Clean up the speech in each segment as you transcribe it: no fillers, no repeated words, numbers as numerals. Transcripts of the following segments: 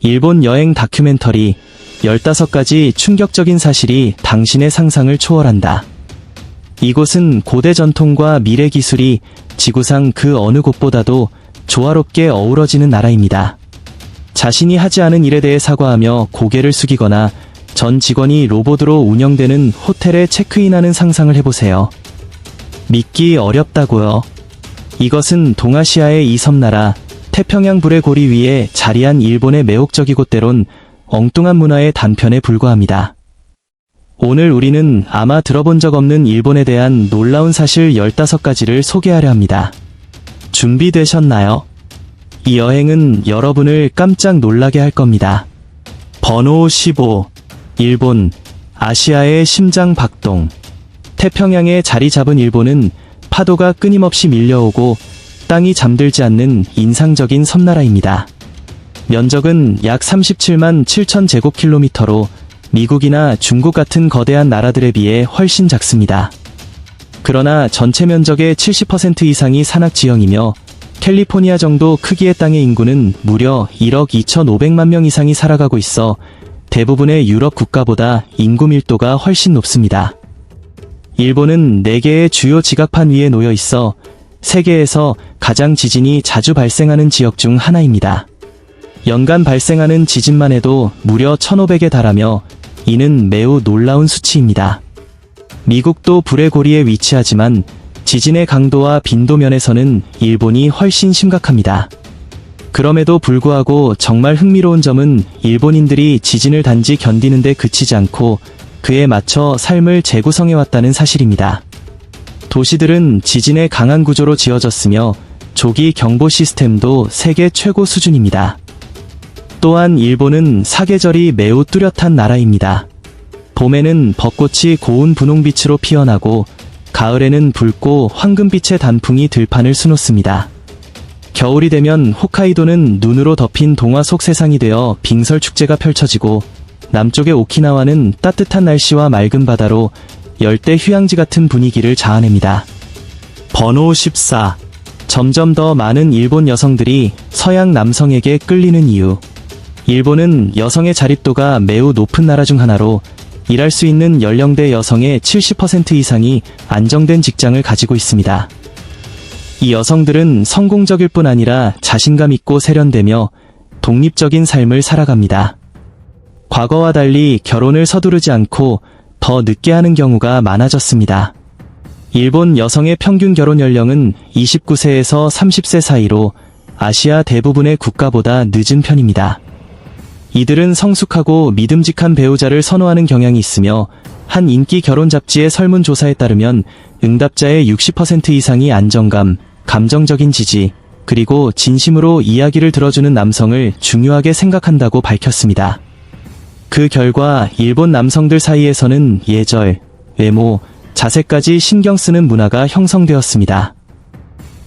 일본 여행 다큐멘터리 15가지 충격적인 사실이 당신의 상상을 초월한다. 이곳은 고대 전통과 미래 기술이 지구상 그 어느 곳보다도 조화롭게 어우러지는 나라입니다. 자신이 하지 않은 일에 대해 사과하며 고개를 숙이거나 전 직원이 로봇으로 운영되는 호텔에 체크인하는 상상을 해보세요. 믿기 어렵다고요. 이것은 동아시아의 이 섬나라, 태평양 불의 고리 위에 자리한 일본의 매혹적이고 때론 엉뚱한 문화의 단편에 불과합니다. 오늘 우리는 아마 들어본 적 없는 일본에 대한 놀라운 사실 15가지를 소개하려 합니다. 준비되셨나요? 이 여행은 여러분을 깜짝 놀라게 할 겁니다. 번호 15. 일본, 아시아의 심장 박동. 태평양에 자리 잡은 일본은 파도가 끊임없이 밀려오고 땅이 잠들지 않는 인상적인 섬나라입니다. 면적은 약 37만 7천 제곱킬로미터로 미국이나 중국 같은 거대한 나라들에 비해 훨씬 작습니다. 그러나 전체 면적의 70% 이상이 산악지형이며 캘리포니아 정도 크기의 땅의 인구는 무려 1억 2,500만 명 이상이 살아가고 있어 대부분의 유럽 국가보다 인구 밀도가 훨씬 높습니다. 일본은 4개의 주요 지각판 위에 놓여 있어 세계에서 가장 지진이 자주 발생하는 지역 중 하나입니다. 연간 발생하는 지진만 해도 무려 1,500에 달하며 이는 매우 놀라운 수치입니다. 미국도 불의 고리에 위치하지만 지진의 강도와 빈도 면에서는 일본이 훨씬 심각합니다. 그럼에도 불구하고 정말 흥미로운 점은 일본인들이 지진을 단지 견디는 데 그치지 않고 그에 맞춰 삶을 재구성해왔다는 사실입니다. 도시들은 지진의 강한 구조로 지어졌으며 조기 경보 시스템도 세계 최고 수준입니다. 또한 일본은 사계절이 매우 뚜렷한 나라입니다. 봄에는 벚꽃이 고운 분홍빛으로 피어나고 가을에는 붉고 황금빛의 단풍이 들판을 수놓습니다. 겨울이 되면 홋카이도는 눈으로 덮인 동화 속 세상이 되어 빙설 축제가 펼쳐지고 남쪽의 오키나와는 따뜻한 날씨와 맑은 바다로 열대 휴양지 같은 분위기를 자아냅니다. 번호 14. 점점 더 많은 일본 여성들이 서양 남성에게 끌리는 이유. 일본은 여성의 자립도가 매우 높은 나라 중 하나로 일할 수 있는 연령대 여성의 70% 이상이 안정된 직장을 가지고 있습니다. 이 여성들은 성공적일 뿐 아니라 자신감 있고 세련되며 독립적인 삶을 살아갑니다. 과거와 달리 결혼을 서두르지 않고 더 늦게 하는 경우가 많아졌습니다. 일본 여성의 평균 결혼 연령은 29세에서 30세 사이로 아시아 대부분의 국가보다 늦은 편입니다. 이들은 성숙하고 믿음직한 배우자를 선호하는 경향이 있으며 한 인기 결혼 잡지의 설문조사에 따르면 응답자의 60% 이상이 안정감, 감정적인 지지, 그리고 진심으로 이야기를 들어주는 남성을 중요하게 생각한다고 밝혔습니다. 그 결과 일본 남성들 사이에서는 예절, 외모, 자세까지 신경 쓰는 문화가 형성되었습니다.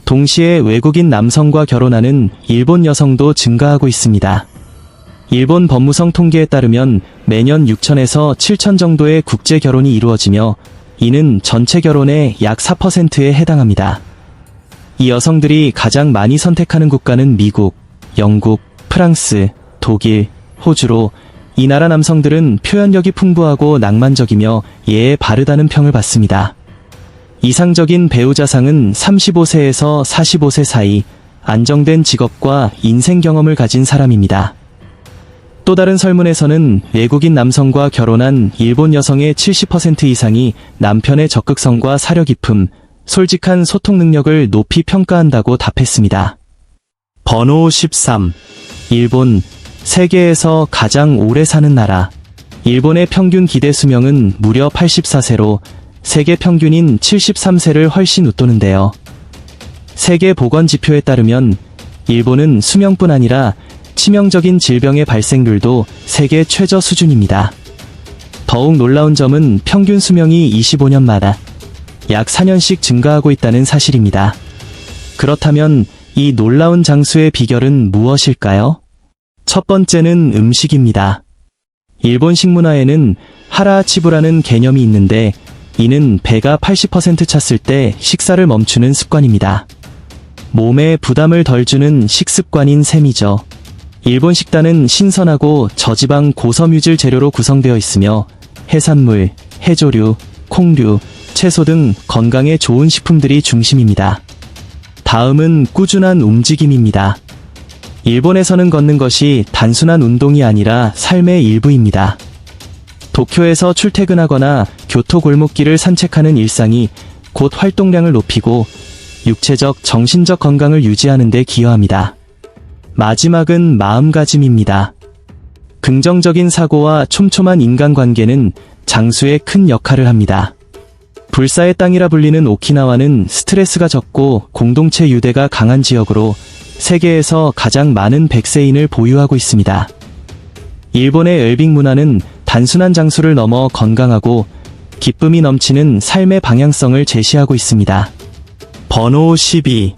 동시에 외국인 남성과 결혼하는 일본 여성도 증가하고 있습니다. 일본 법무성 통계에 따르면 매년 6천에서 7천 정도의 국제 결혼이 이루어지며 이는 전체 결혼의 약 4%에 해당합니다. 이 여성들이 가장 많이 선택하는 국가는 미국, 영국, 프랑스, 독일, 호주로 이 나라 남성들은 표현력이 풍부하고 낭만적이며 예에 바르다는 평을 받습니다. 이상적인 배우자상은 35세에서 45세 사이 안정된 직업과 인생 경험을 가진 사람입니다. 또 다른 설문에서는 외국인 남성과 결혼한 일본 여성의 70% 이상이 남편의 적극성과 사려 깊음, 솔직한 소통 능력을 높이 평가한다고 답했습니다. 번호 13. 일본, 세계에서 가장 오래 사는 나라. 일본의 평균 기대 수명은 무려 84세로 세계 평균인 73세를 훨씬 웃도는데요. 세계 보건지표에 따르면 일본은 수명뿐 아니라 치명적인 질병의 발생률도 세계 최저 수준입니다. 더욱 놀라운 점은 평균 수명이 25년마다 약 4년씩 증가하고 있다는 사실입니다. 그렇다면 이 놀라운 장수의 비결은 무엇일까요? 첫 번째는 음식입니다. 일본식 문화에는 하라하치부라는 개념이 있는데 이는 배가 80% 찼을 때 식사를 멈추는 습관입니다. 몸에 부담을 덜 주는 식습관인 셈이죠. 일본 식단은 신선하고 저지방 고섬유질 재료로 구성되어 있으며 해산물, 해조류, 콩류, 채소 등 건강에 좋은 식품들이 중심입니다. 다음은 꾸준한 움직임입니다. 일본에서는 걷는 것이 단순한 운동이 아니라 삶의 일부입니다. 도쿄에서 출퇴근하거나 교토 골목길을 산책하는 일상이 곧 활동량을 높이고 육체적, 정신적 건강을 유지하는 데 기여합니다. 마지막은 마음가짐입니다. 긍정적인 사고와 촘촘한 인간관계는 장수에 큰 역할을 합니다. 불사의 땅이라 불리는 오키나와는 스트레스가 적고 공동체 유대가 강한 지역으로 세계에서 가장 많은 백세인을 보유하고 있습니다. 일본의 엘빙 문화는 단순한 장수를 넘어 건강하고 기쁨이 넘치는 삶의 방향성을 제시하고 있습니다. 번호 12.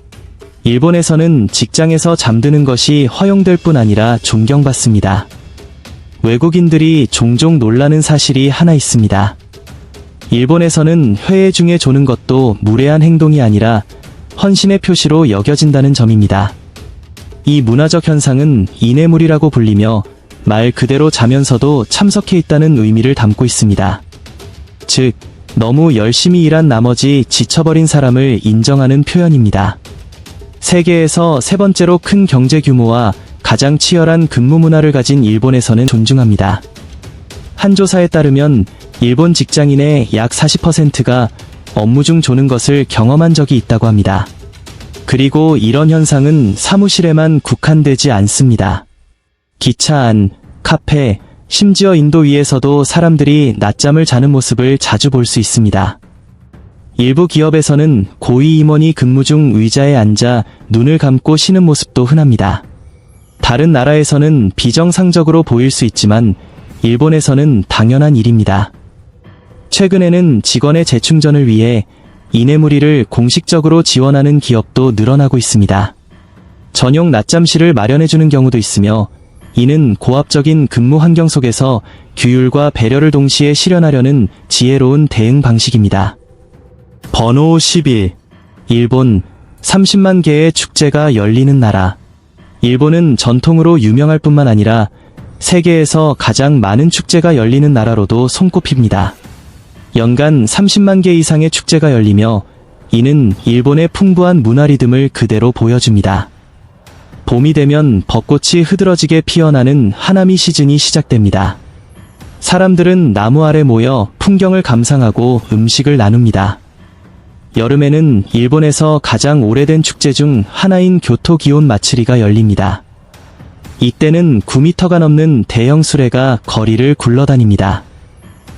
일본에서는 직장에서 잠드는 것이 허용될 뿐 아니라 존경받습니다. 외국인들이 종종 놀라는 사실이 하나 있습니다. 일본에서는 회의 중에 조는 것도 무례한 행동이 아니라 헌신의 표시로 여겨진다는 점입니다. 이 문화적 현상은 이내물이라고 불리며 말 그대로 자면서도 참석해 있다는 의미를 담고 있습니다. 즉, 너무 열심히 일한 나머지 지쳐버린 사람을 인정하는 표현입니다. 세계에서 세 번째로 큰 경제 규모와 가장 치열한 근무 문화를 가진 일본에서는 존중합니다. 한 조사에 따르면 일본 직장인의 약 40%가 업무 중 조는 것을 경험한 적이 있다고 합니다. 그리고 이런 현상은 사무실에만 국한되지 않습니다. 기차 안, 카페, 심지어 인도 위에서도 사람들이 낮잠을 자는 모습을 자주 볼 수 있습니다. 일부 기업에서는 고위 임원이 근무 중 의자에 앉아 눈을 감고 쉬는 모습도 흔합니다. 다른 나라에서는 비정상적으로 보일 수 있지만 일본에서는 당연한 일입니다. 최근에는 직원의 재충전을 위해 이내무리를 공식적으로 지원하는 기업도 늘어나고 있습니다. 전용 낮잠실을 마련해주는 경우도 있으며 이는 고압적인 근무 환경 속에서 규율과 배려를 동시에 실현하려는 지혜로운 대응 방식입니다. 번호 11. 일본 30만 개의 축제가 열리는 나라. 일본은 전통으로 유명할 뿐만 아니라 세계에서 가장 많은 축제가 열리는 나라로도 손꼽힙니다. 연간 30만 개 이상의 축제가 열리며 이는 일본의 풍부한 문화 리듬을 그대로 보여줍니다. 봄이 되면 벚꽃이 흐드러지게 피어나는 하나미 시즌이 시작됩니다. 사람들은 나무 아래 모여 풍경을 감상하고 음식을 나눕니다. 여름에는 일본에서 가장 오래된 축제 중 하나인 교토 기온 마츠리가 열립니다. 이때는 9m가 넘는 대형 수레가 거리를 굴러다닙니다.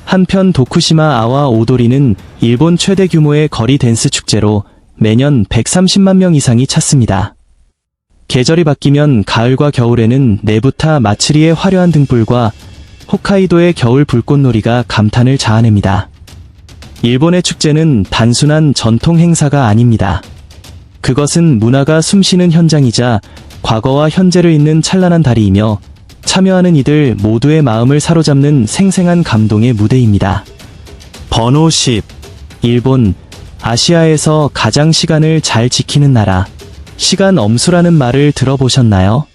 한편 도쿠시마 아와 오도리는 일본 최대 규모의 거리 댄스 축제로 매년 130만 명 이상이 찾습니다. 계절이 바뀌면 가을과 겨울에는 네부타 마츠리의 화려한 등불과 홋카이도의 겨울 불꽃놀이가 감탄을 자아냅니다. 일본의 축제는 단순한 전통 행사가 아닙니다. 그것은 문화가 숨쉬는 현장이자 과거와 현재를 잇는 찬란한 다리이며 참여하는 이들 모두의 마음을 사로잡는 생생한 감동의 무대입니다. 번호 10. 일본, 아시아에서 가장 시간을 잘 지키는 나라. 시간 엄수라는 말을 들어보셨나요?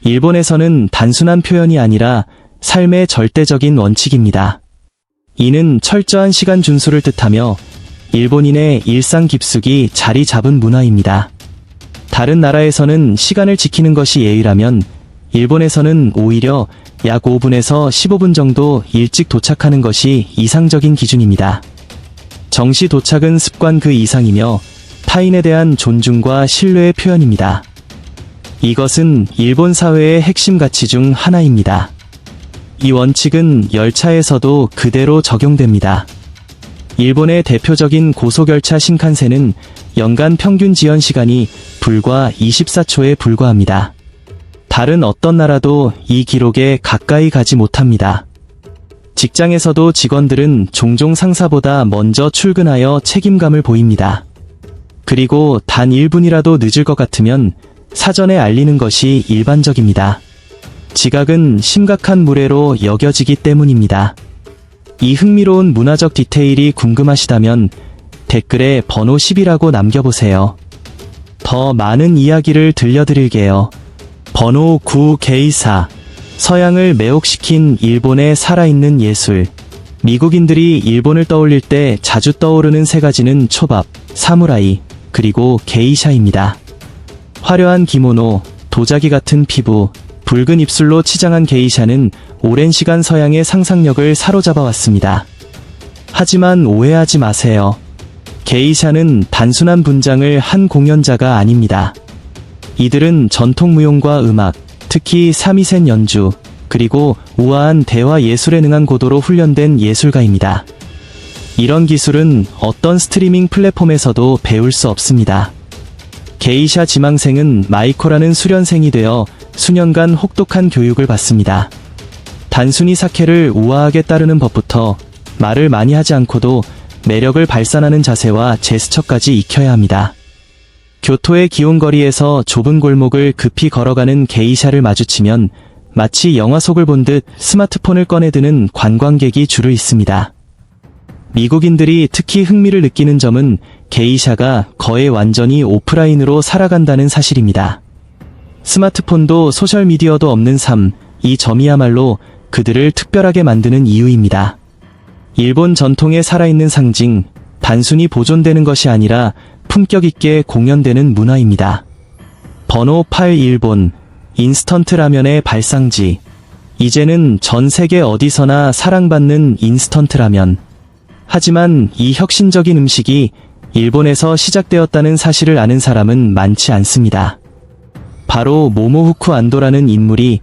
일본에서는 단순한 표현이 아니라 삶의 절대적인 원칙입니다. 이는 철저한 시간 준수를 뜻하며 일본인의 일상 깊숙이 자리 잡은 문화입니다. 다른 나라에서는 시간을 지키는 것이 예의라면 일본에서는 오히려 약 5분에서 15분 정도 일찍 도착하는 것이 이상적인 기준입니다. 정시 도착은 습관 그 이상이며 타인에 대한 존중과 신뢰의 표현입니다. 이것은 일본 사회의 핵심 가치 중 하나입니다. 이 원칙은 열차에서도 그대로 적용됩니다. 일본의 대표적인 고속열차 신칸센은 연간 평균 지연 시간이 불과 24초에 불과합니다. 다른 어떤 나라도 이 기록에 가까이 가지 못합니다. 직장에서도 직원들은 종종 상사보다 먼저 출근하여 책임감을 보입니다. 그리고 단 1분이라도 늦을 것 같으면 사전에 알리는 것이 일반적입니다. 지각은 심각한 무례로 여겨지기 때문입니다. 이 흥미로운 문화적 디테일이 궁금하시다면 댓글에 번호 10이라고 남겨보세요. 더 많은 이야기를 들려드릴게요. 번호 9 게이사. 서양을 매혹시킨 일본의 살아있는 예술. 미국인들이 일본을 떠올릴 때 자주 떠오르는 세 가지는 초밥, 사무라이, 그리고 게이샤입니다. 화려한 기모노, 도자기 같은 피부, 붉은 입술로 치장한 게이샤는 오랜 시간 서양의 상상력을 사로잡아왔습니다. 하지만 오해하지 마세요. 게이샤는 단순한 분장을 한 공연자가 아닙니다. 이들은 전통 무용과 음악, 특히 사미센 연주, 그리고 우아한 대화 예술에 능한 고도로 훈련된 예술가입니다. 이런 기술은 어떤 스트리밍 플랫폼에서도 배울 수 없습니다. 게이샤 지망생은 마이코라는 수련생이 되어 수년간 혹독한 교육을 받습니다. 단순히 사케를 우아하게 따르는 법부터 말을 많이 하지 않고도 매력을 발산하는 자세와 제스처까지 익혀야 합니다. 교토의 기온 거리에서 좁은 골목을 급히 걸어가는 게이샤를 마주치면 마치 영화 속을 본 듯 스마트폰을 꺼내드는 관광객이 줄을 잇습니다. 미국인들이 특히 흥미를 느끼는 점은 게이샤가 거의 완전히 오프라인으로 살아간다는 사실입니다. 스마트폰도 소셜미디어도 없는 삶, 이 점이야말로 그들을 특별하게 만드는 이유입니다. 일본 전통의 살아있는 상징, 단순히 보존되는 것이 아니라 품격 있게 공연되는 문화입니다. 번호 8 일본, 인스턴트 라면의 발상지. 이제는 전 세계 어디서나 사랑받는 인스턴트 라면. 하지만 이 혁신적인 음식이 일본에서 시작되었다는 사실을 아는 사람은 많지 않습니다. 바로 모모후쿠 안도라는 인물이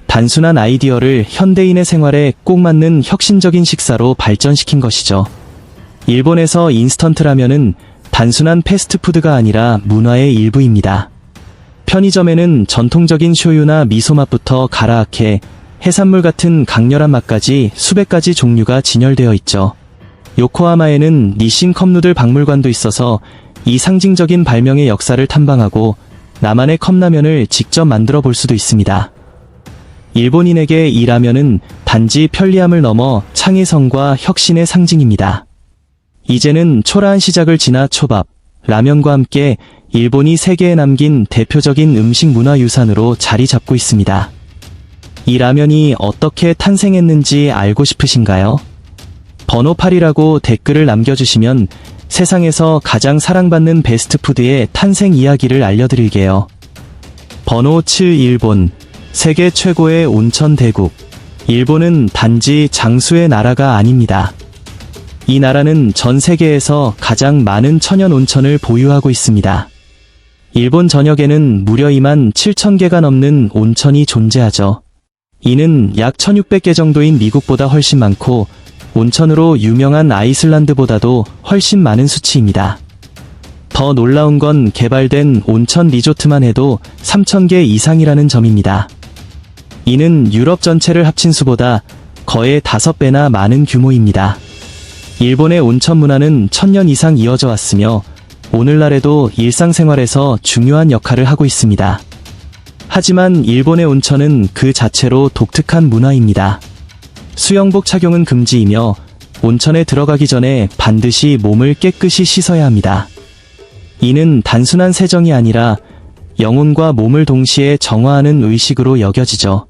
단순한 아이디어를 현대인의 생활에 꼭 맞는 혁신적인 식사로 발전시킨 것이죠. 일본에서 인스턴트 라면은 단순한 패스트푸드가 아니라 문화의 일부입니다. 편의점에는 전통적인 쇼유나 미소 맛부터 가라아케, 해산물 같은 강렬한 맛까지 수백 가지 종류가 진열되어 있죠. 요코하마에는 니신 컵누들 박물관도 있어서 이 상징적인 발명의 역사를 탐방하고 나만의 컵라면을 직접 만들어 볼 수도 있습니다. 일본인에게 이 라면은 단지 편리함을 넘어 창의성과 혁신의 상징입니다. 이제는 초라한 시작을 지나 초밥, 라면과 함께 일본이 세계에 남긴 대표적인 음식 문화유산으로 자리 잡고 있습니다. 이 라면이 어떻게 탄생했는지 알고 싶으신가요? 번호 8이라고 댓글을 남겨주시면 세상에서 가장 사랑받는 베스트푸드의 탄생 이야기를 알려드릴게요. 번호 7 일본, 세계 최고의 온천 대국. 일본은 단지 장수의 나라가 아닙니다. 이 나라는 전 세계에서 가장 많은 천연 온천을 보유하고 있습니다. 일본 전역에는 무려 27,000개가 넘는 온천이 존재하죠. 이는 약 1,600개 정도인 미국보다 훨씬 많고 온천으로 유명한 아이슬란드보다도 훨씬 많은 수치입니다. 더 놀라운 건 개발된 온천 리조트만 해도 3,000개 이상이라는 점입니다. 이는 유럽 전체를 합친 수보다 거의 5배나 많은 규모입니다. 일본의 온천 문화는 1000년 이상 이어져 왔으며 오늘날에도 일상생활에서 중요한 역할을 하고 있습니다. 하지만 일본의 온천은 그 자체로 독특한 문화입니다. 수영복 착용은 금지이며 온천에 들어가기 전에 반드시 몸을 깨끗이 씻어야 합니다. 이는 단순한 세정이 아니라 영혼과 몸을 동시에 정화하는 의식으로 여겨지죠.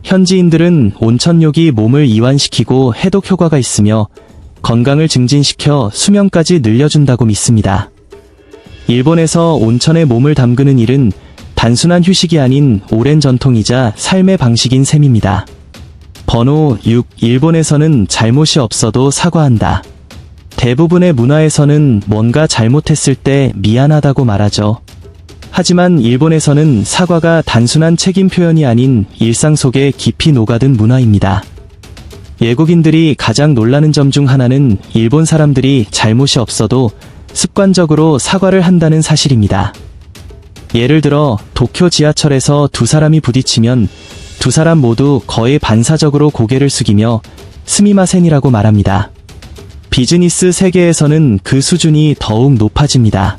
현지인들은 온천욕이 몸을 이완시키고 해독 효과가 있으며 건강을 증진시켜 수명까지 늘려준다고 믿습니다. 일본에서 온천에 몸을 담그는 일은 단순한 휴식이 아닌 오랜 전통이자 삶의 방식인 셈입니다. 번호 6 일본에서는 잘못이 없어도 사과한다. 대부분의 문화에서는 뭔가 잘못했을 때 미안하다고 말하죠. 하지만 일본에서는 사과가 단순한 책임 표현이 아닌 일상 속에 깊이 녹아든 문화입니다. 외국인들이 가장 놀라는 점 중 하나는 일본 사람들이 잘못이 없어도 습관적으로 사과를 한다는 사실입니다. 예를 들어 도쿄 지하철에서 두 사람이 부딪히면 두 사람 모두 거의 반사적으로 고개를 숙이며 스미마센이라고 말합니다. 비즈니스 세계에서는 그 수준이 더욱 높아집니다.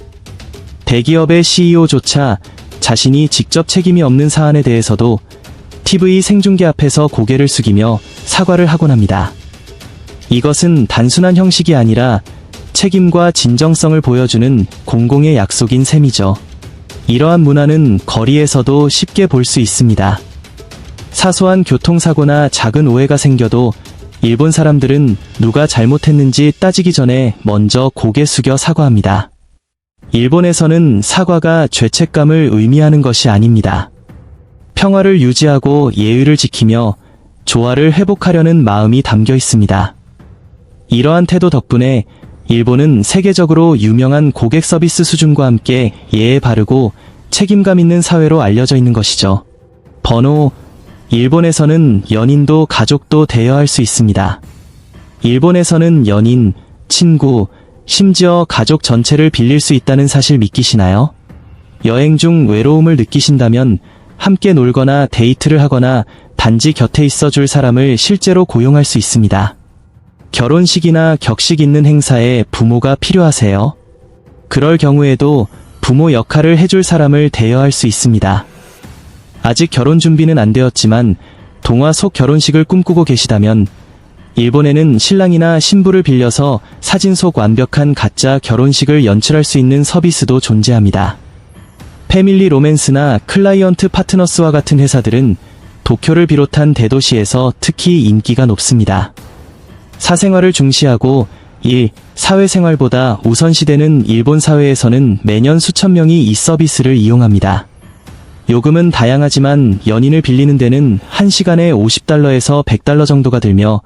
대기업의 CEO조차 자신이 직접 책임이 없는 사안에 대해서도 TV 생중계 앞에서 고개를 숙이며 사과를 하곤 합니다. 이것은 단순한 형식이 아니라 책임과 진정성을 보여주는 공공의 약속인 셈이죠. 이러한 문화는 거리에서도 쉽게 볼 수 있습니다. 사소한 교통사고나 작은 오해가 생겨도 일본 사람들은 누가 잘못했는지 따지기 전에 먼저 고개 숙여 사과합니다. 일본에서는 사과가 죄책감을 의미하는 것이 아닙니다. 평화를 유지하고 예의를 지키며 조화를 회복하려는 마음이 담겨 있습니다. 이러한 태도 덕분에 일본은 세계적으로 유명한 고객 서비스 수준과 함께 예에 바르고 책임감 있는 사회로 알려져 있는 것이죠. 번호, 일본에서는 연인도 가족도 대여할 수 있습니다. 일본에서는 연인, 친구, 심지어 가족 전체를 빌릴 수 있다는 사실 믿기시나요? 여행 중 외로움을 느끼신다면 함께 놀거나 데이트를 하거나 단지 곁에 있어 줄 사람을 실제로 고용할 수 있습니다. 결혼식이나 격식 있는 행사에 부모가 필요하세요? 그럴 경우에도 부모 역할을 해줄 사람을 대여할 수 있습니다. 아직 결혼 준비는 안 되었지만 동화 속 결혼식을 꿈꾸고 계시다면 일본에는 신랑이나 신부를 빌려서 사진 속 완벽한 가짜 결혼식을 연출할 수 있는 서비스도 존재합니다. 패밀리 로맨스나 클라이언트 파트너스와 같은 회사들은 도쿄를 비롯한 대도시에서 특히 인기가 높습니다. 사생활을 중시하고 사회생활보다 우선시되는 일본 사회에서는 매년 수천 명이 이 서비스를 이용합니다. 요금은 다양하지만 연인을 빌리는 데는 1시간에 $50에서 $100 정도가 들며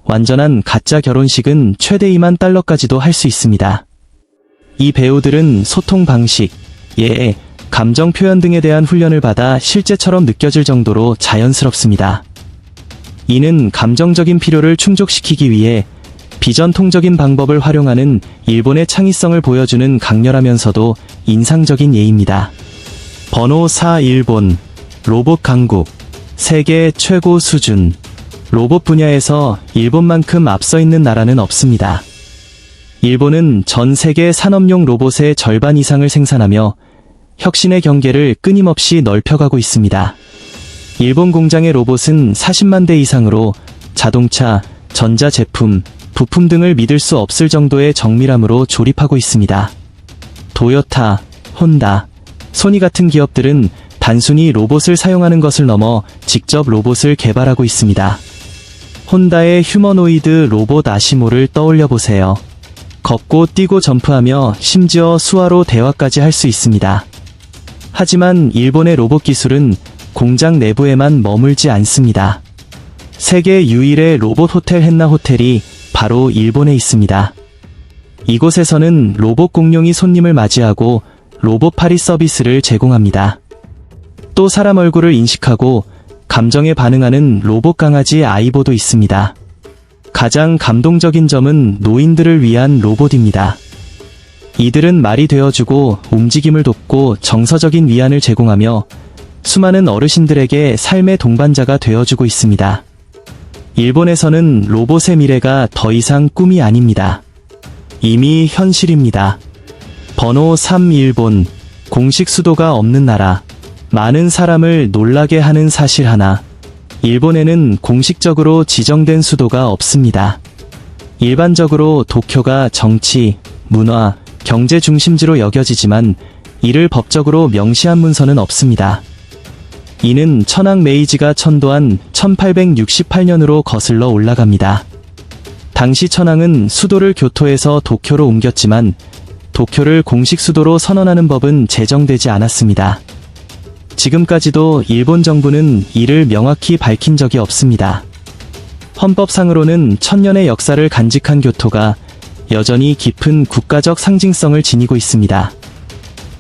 완전한 가짜 결혼식은 최대 $20,000까지도 할 수 있습니다. 이 배우들은 소통 방식, 예의, 감정 표현 등에 대한 훈련을 받아 실제처럼 느껴질 정도로 자연스럽습니다. 이는 감정적인 필요를 충족시키기 위해 비전통적인 방법을 활용하는 일본의 창의성을 보여주는 강렬하면서도 인상적인 예입니다. 번호 4 일본, 로봇 강국, 세계 최고 수준. 로봇 분야에서 일본만큼 앞서 있는 나라는 없습니다. 일본은 전 세계 산업용 로봇의 절반 이상을 생산하며 혁신의 경계를 끊임없이 넓혀가고 있습니다. 일본 공장의 로봇은 40만 대 이상으로 자동차, 전자제품, 부품 등을 믿을 수 없을 정도의 정밀함으로 조립하고 있습니다. 도요타, 혼다, 소니 같은 기업들은 단순히 로봇을 사용하는 것을 넘어 직접 로봇을 개발하고 있습니다. 혼다의 휴머노이드 로봇 아시모를 떠올려 보세요. 걷고 뛰고 점프하며 심지어 수화로 대화까지 할 수 있습니다. 하지만 일본의 로봇 기술은 공장 내부에만 머물지 않습니다. 세계 유일의 로봇 호텔 헨나 호텔이 바로 일본에 있습니다. 이곳에서는 로봇 공룡이 손님을 맞이하고 로봇 파리 서비스를 제공합니다. 또 사람 얼굴을 인식하고 감정에 반응하는 로봇 강아지 아이보도 있습니다. 가장 감동적인 점은 노인들을 위한 로봇입니다. 이들은 말이 되어주고 움직임을 돕고 정서적인 위안을 제공하며 수많은 어르신들에게 삶의 동반자가 되어주고 있습니다. 일본에서는 로봇의 미래가 더 이상 꿈이 아닙니다. 이미 현실입니다. 번호 3 일본, 공식 수도가 없는 나라. 많은 사람을 놀라게 하는 사실 하나. 일본에는 공식적으로 지정된 수도가 없습니다. 일반적으로 도쿄가 정치, 문화, 경제 중심지로 여겨지지만 이를 법적으로 명시한 문서는 없습니다. 이는 천황 메이지가 천도한 1868년으로 거슬러 올라갑니다. 당시 천황은 수도를 교토에서 도쿄로 옮겼지만 도쿄를 공식 수도로 선언하는 법은 제정되지 않았습니다. 지금까지도 일본 정부는 이를 명확히 밝힌 적이 없습니다. 헌법상으로는 천년의 역사를 간직한 교토가 여전히 깊은 국가적 상징성을 지니고 있습니다.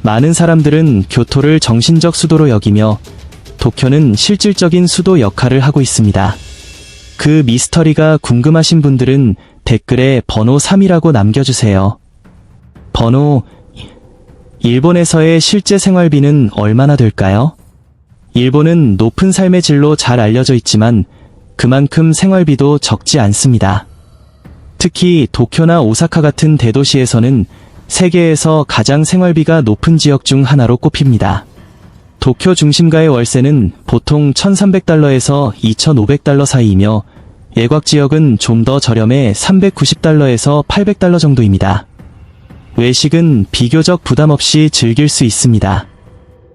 많은 사람들은 교토를 정신적 수도로 여기며 도쿄는 실질적인 수도 역할을 하고 있습니다. 그 미스터리가 궁금하신 분들은 댓글에 번호 3이라고 남겨주세요. 번호 일본에서의 실제 생활비는 얼마나 될까요? 일본은 높은 삶의 질로 잘 알려져 있지만 그만큼 생활비도 적지 않습니다. 특히 도쿄나 오사카 같은 대도시에서는 세계에서 가장 생활비가 높은 지역 중 하나로 꼽힙니다. 도쿄 중심가의 월세는 보통 $1,300에서 $2,500 사이이며 외곽 지역은 좀 더 저렴해 $390에서 $800 정도입니다. 외식은 비교적 부담 없이 즐길 수 있습니다.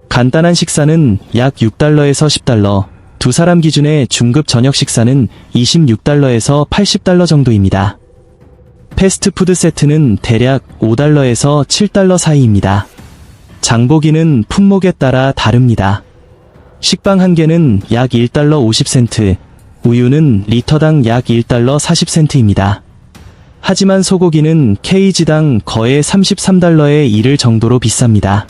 간단한 식사는 약 6달러에서 10달러, 두 사람 기준의 중급 저녁 식사는 26달러에서 80달러 정도입니다. 패스트푸드 세트는 대략 5달러에서 7달러 사이입니다. 장보기는 품목에 따라 다릅니다. 식빵 한 개는 약 1달러 50센트, 우유는 리터당 약 1달러 40센트입니다. 하지만 소고기는 kg당 거의 33달러에 이를 정도로 비쌉니다.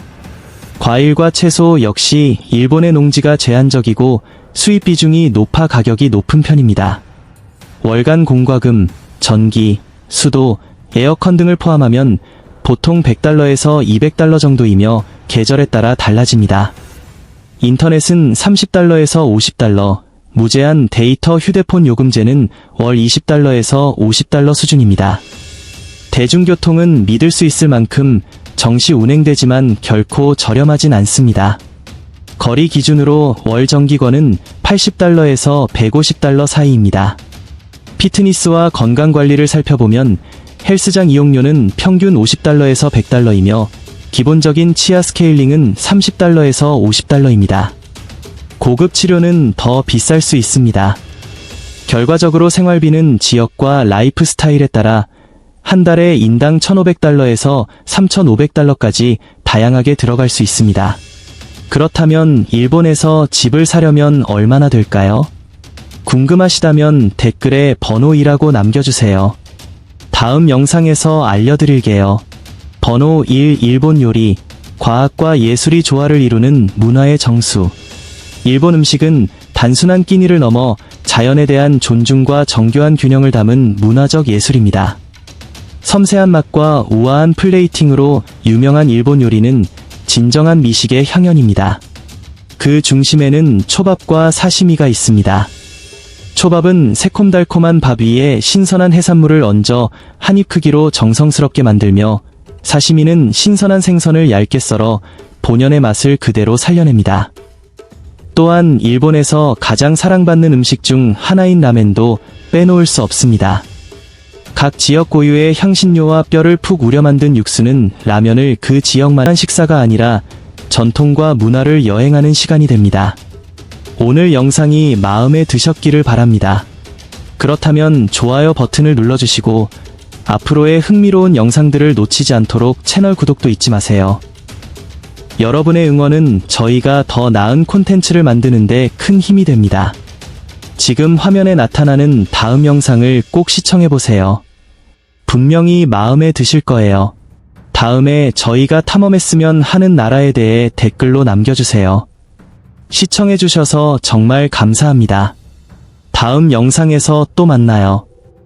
과일과 채소 역시 일본의 농지가 제한적이고 수입 비중이 높아 가격이 높은 편입니다. 월간 공과금, 전기, 수도, 에어컨 등을 포함하면 보통 100달러에서 200달러 정도이며 계절에 따라 달라집니다. 인터넷은 30달러에서 50달러, 무제한 데이터 휴대폰 요금제는 월 20달러에서 50달러 수준입니다. 대중교통은 믿을 수 있을 만큼 정시 운행되지만 결코 저렴하진 않습니다. 거리 기준으로 월 정기권은 80달러에서 150달러 사이입니다. 피트니스와 건강관리를 살펴보면 헬스장 이용료는 평균 50달러에서 100달러이며 기본적인 치아 스케일링은 30달러에서 50달러입니다. 고급 치료는 더 비쌀 수 있습니다. 결과적으로 생활비는 지역과 라이프 스타일에 따라 한 달에 인당 1,500달러에서 3,500달러까지 다양하게 들어갈 수 있습니다. 그렇다면 일본에서 집을 사려면 얼마나 될까요? 궁금하시다면 댓글에 번호 1라고 남겨주세요. 다음 영상에서 알려드릴게요. 번호 1. 일본 요리, 과학과 예술이 조화를 이루는 문화의 정수. 일본 음식은 단순한 끼니를 넘어 자연에 대한 존중과 정교한 균형을 담은 문화적 예술입니다. 섬세한 맛과 우아한 플레이팅으로 유명한 일본 요리는 진정한 미식의 향연입니다. 그 중심에는 초밥과 사시미가 있습니다. 초밥은 새콤달콤한 밥 위에 신선한 해산물을 얹어 한 입 크기로 정성스럽게 만들며, 사시미는 신선한 생선을 얇게 썰어 본연의 맛을 그대로 살려냅니다. 또한 일본에서 가장 사랑받는 음식 중 하나인 라멘도 빼놓을 수 없습니다. 각 지역 고유의 향신료와 뼈를 푹 우려 만든 육수는 라면을 그 지역만한 식사가 아니라 전통과 문화를 여행하는 시간이 됩니다. 오늘 영상이 마음에 드셨기를 바랍니다. 그렇다면 좋아요 버튼을 눌러주시고 앞으로의 흥미로운 영상들을 놓치지 않도록 채널 구독도 잊지 마세요. 여러분의 응원은 저희가 더 나은 콘텐츠를 만드는 데 큰 힘이 됩니다. 지금 화면에 나타나는 다음 영상을 꼭 시청해보세요. 분명히 마음에 드실 거예요. 다음에 저희가 탐험했으면 하는 나라에 대해 댓글로 남겨주세요. 시청해주셔서 정말 감사합니다. 다음 영상에서 또 만나요.